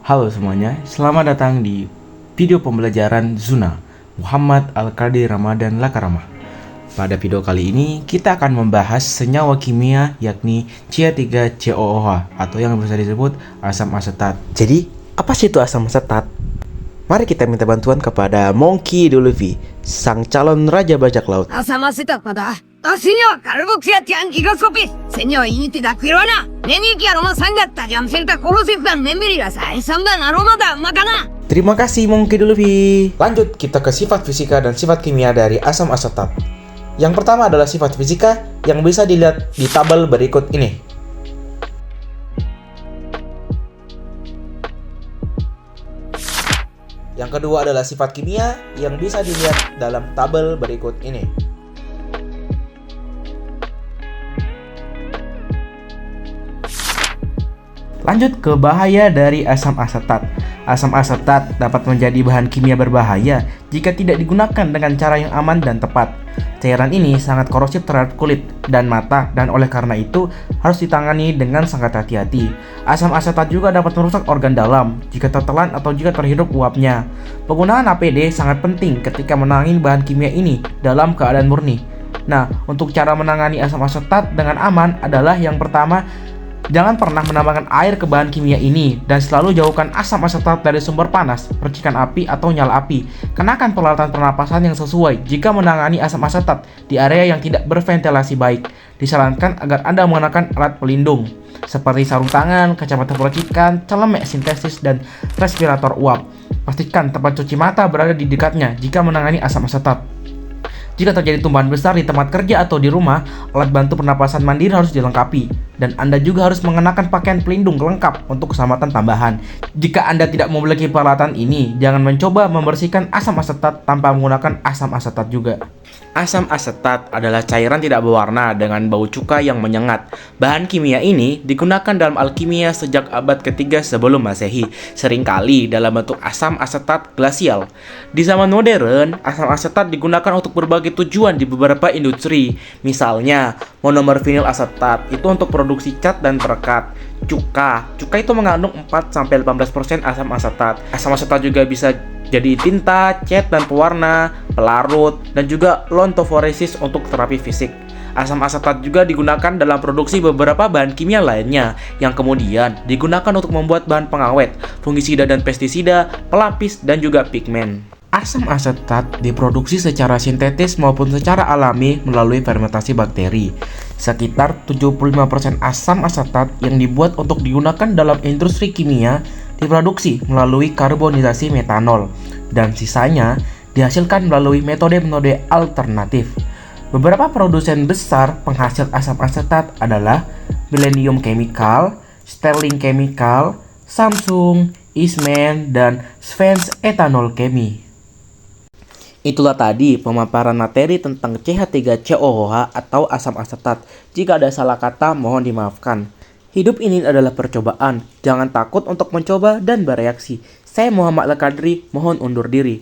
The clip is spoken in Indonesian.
Halo semuanya, selamat datang di video pembelajaran Zuna Muhammad Al-Qadir Ramadan Lakaramah. Pada video kali ini, kita akan membahas senyawa kimia yakni C3COOH atau yang bisa disebut asam asetat. Jadi, apa sih itu asam asetat? Mari kita minta bantuan kepada Monkey Duluvi, sang calon raja bajak laut. Asam asetat pada Senyor, karboksiatian gigaskopis. Senyor, ini tidak kirana. Neniki aroma sangat tajam serta korosif dan memberi rasa asam dan aroma dan makanan. Terima kasih Monkey Duluvi. Lanjut kita ke sifat fisika dan sifat kimia dari asam asetat. Yang pertama adalah sifat fisika yang bisa dilihat di tabel berikut ini. Yang kedua adalah sifat kimia yang bisa dilihat dalam tabel berikut ini. Lanjut ke bahaya dari asam asetat. Asam asetat dapat menjadi bahan kimia berbahaya jika tidak digunakan dengan cara yang aman dan tepat. Cairan ini sangat korosif terhadap kulit dan mata dan oleh karena itu harus ditangani dengan sangat hati-hati. Asam asetat juga dapat merusak organ dalam jika tertelan atau jika terhirup uapnya. Penggunaan APD sangat penting ketika menangani bahan kimia ini dalam keadaan murni. Nah, untuk cara menangani asam asetat dengan aman adalah yang pertama, jangan pernah menambahkan air ke bahan kimia ini dan selalu jauhkan asam asetat dari sumber panas, percikan api, atau nyala api. Kenakan peralatan pernapasan yang sesuai jika menangani asam asetat di area yang tidak berventilasi baik. Disarankan agar Anda menggunakan alat pelindung seperti sarung tangan, kacamata percikan, celemek sintesis, dan respirator uap. Pastikan tempat cuci mata berada di dekatnya jika menangani asam asetat. Jika terjadi tumpahan besar di tempat kerja atau di rumah, alat bantu pernapasan mandiri harus dilengkapi. Dan Anda juga harus mengenakan pakaian pelindung lengkap untuk keselamatan tambahan. Jika Anda tidak memiliki peralatan ini, jangan mencoba membersihkan asam asetat tanpa menggunakan asam asetat juga. Asam asetat adalah cairan tidak berwarna dengan bau cuka yang menyengat. Bahan kimia ini digunakan dalam alkimia sejak abad ketiga sebelum Masehi, seringkali dalam bentuk asam asetat glasial. Di zaman modern, asam asetat digunakan untuk berbagai tujuan di beberapa industri. Misalnya, monomer vinil asetat itu untuk produksi cat dan perekat. Cuka itu mengandung 4-18% asam asetat. Asam asetat juga bisa jadi tinta, cat dan pewarna, pelarut, dan juga lontoforesis untuk terapi fisik. Asam asetat juga digunakan dalam produksi beberapa bahan kimia lainnya yang kemudian digunakan untuk membuat bahan pengawet, fungisida dan pestisida, pelapis, dan juga pigmen. Asam asetat diproduksi secara sintetis maupun secara alami melalui fermentasi bakteri. Sekitar 75% asam asetat yang dibuat untuk digunakan dalam industri kimia diproduksi melalui karbonisasi metanol, dan sisanya dihasilkan melalui metode-metode alternatif. Beberapa produsen besar penghasil asam asetat adalah Millennium Chemical, Sterling Chemical, Samsung, Eastman, dan Svens Ethanol Chemi. Itulah tadi pemaparan materi tentang CH3COOH atau asam asetat. Jika ada salah kata, mohon dimaafkan. Hidup ini adalah percobaan, jangan takut untuk mencoba dan bereaksi. Saya Muhammad Al-Qadri, mohon undur diri.